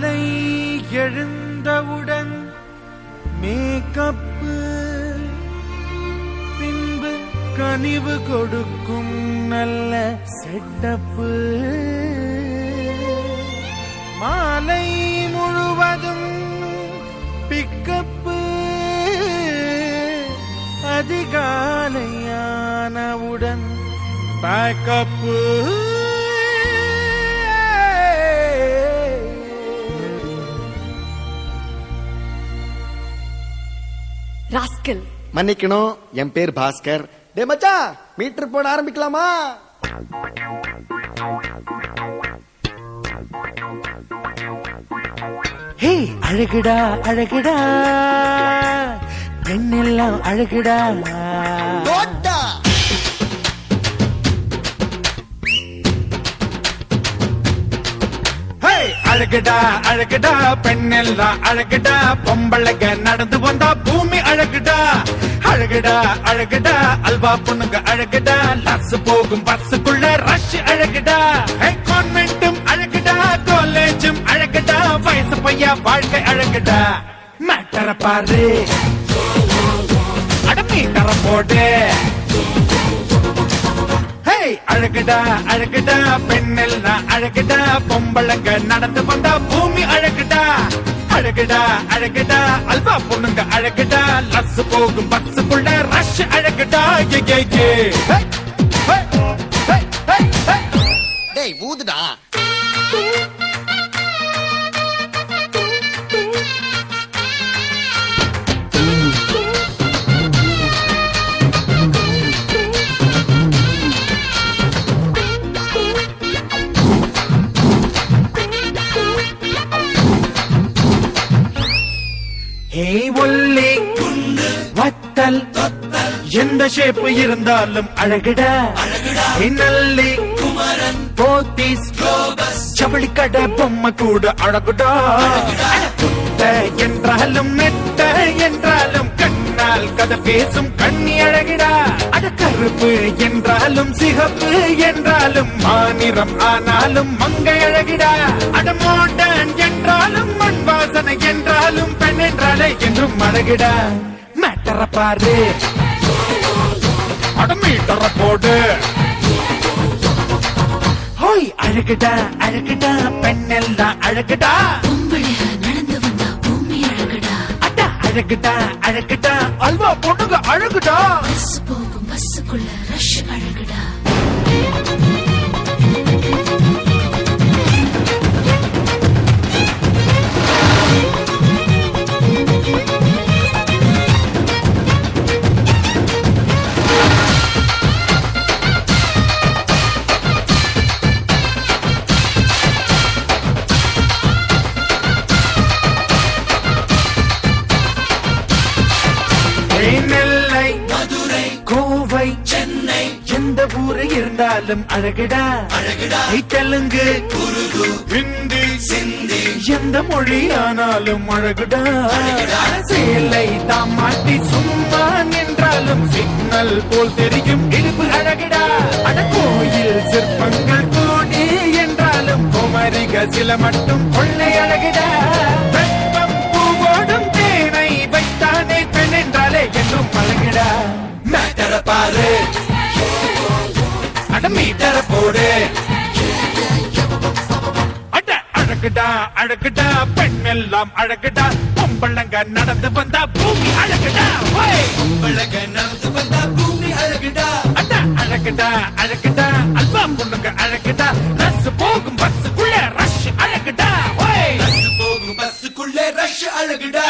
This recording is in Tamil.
காலை எழுந்தவுடன் மேக்கப்பு, பின்பு கனிவு கொடுக்கும் நல்ல செட்டப்பு, மாலை முழுவதும் பிக்கப்பு, அதிகாலையானவுடன் பேக்கப்பு. ராஸ்கல், மன்னிக்கணும், என் பேர் பாஸ்கர். டே மச்சா, மீட்டர் போட ஆரம்பிக்கலாமா? ஹே அழகுடா அழகுடா, பெண்ணெல்லாம் அழகுடா. அழகுடா அழகுடா, பெண்ணெல்லாம் அழகுடா, பொம்பளைங்க நடந்து வந்தா பூமி அழகுடா. அழகுடா அழகுடா, அல்வா பொண்ணுங்க அழகுடா, லஸ் போகும் பஸ்ஸுக்குள்ள ரஷ் அழகுடா. கான்வென்ட்டும் அழகுடா, காலேஜும் அழகுடா, வயசு பையா வாழ்க்கை அழகுடா. மேட்டர பாரு, அடமீட்டர போடு. அழகுடா அழகுடா, பெண்ணெல்லாம் அழகுடா, பொம்பளைங்க நடந்து வந்தா பூமி அழகுடா. அழகுடா அழகுடா, அல்வா பொண்ணுங்க அழகுடா, லஸ் போகும் பஸ்ஸுக்குள்ள ரஷ் அழகுடா. டேய் ஊதுடா. ஒல்லி வத்தல் எந்த ஷேப்பு இருந்தாலும் அழகுடா. நல்லி போத்தீஸ் ஜவுளி கடை பொம்மை கூட அழகுடா. என்றாலும் நெட்ட என்றாலும் கண்ணால் கதை பேசும் கண்ணி அழகுடா. அடக்கருப்பு என்றாலும் சிகப்பு என்றாலும் மாநிறம் ஆனாலும் மங்கை அழகுடா. அடமாடன் என்றாலும் மண் வாசனை என்றாலும் பெண் என்றாலே என்றும் அழகுடா. மேட்டர பாரு, அடமீட்டர போடு. ஹோய் அழகுடா அழகுடா, பெண்ணெல்லாம் அழகுடா, பொம்பளையா நடந்து வந்தா பூமி அழகுடா. அட அழகுடா அழகுடா, அல்வா பொண்ணுங்க அழகுடா. பஸ் போகும் பஸ்ஸுக்குள்ள ரஷ் அழகுடா. நெல்லை, மதுரை, கோவை, சென்னை, எந்த ஊரு இருந்தாலும் அழகுடா. தெலுங்கு, உருது, ஹிந்தி, சிந்தி, எந்த மொழி ஆனாலும் அழகுடா. சேலை தாமாட்டி சும்மா என்றாலும் சிக்னல் போல் தெரியும் இடுப்பு அழகுடா. அட கோயில் சிற்பங்கள் கோடி என்றாலும் குமரிக சில மட்டும் கொள்ளை அழகுடா. வெப்பம் பூவோடும் தேனை வைத்தானே பெண் என்றாலே என்றும் அழகுடா. மேட்டர பாரு, அடமீட்டர போடு. அட அழகுடா அழகுடா, பெண்ணெல்லாம் அழகுடா, பொம்பளைங்க நடந்து வந்தா பூமி அழகுடா. பொம்பளைங்க நடந்து வந்தா பூமி அழகுடா. அட அழகுடா அழகுடா, அல்வா பொண்ணுங்க அழகுடா, ரஸ் போகும் பஸ்ஸுக்குள்ள ரஷ் அழகுடா. ரஸ் போகும் பஸ்ஸுக்குள்ள ரஷ் அழகுடா.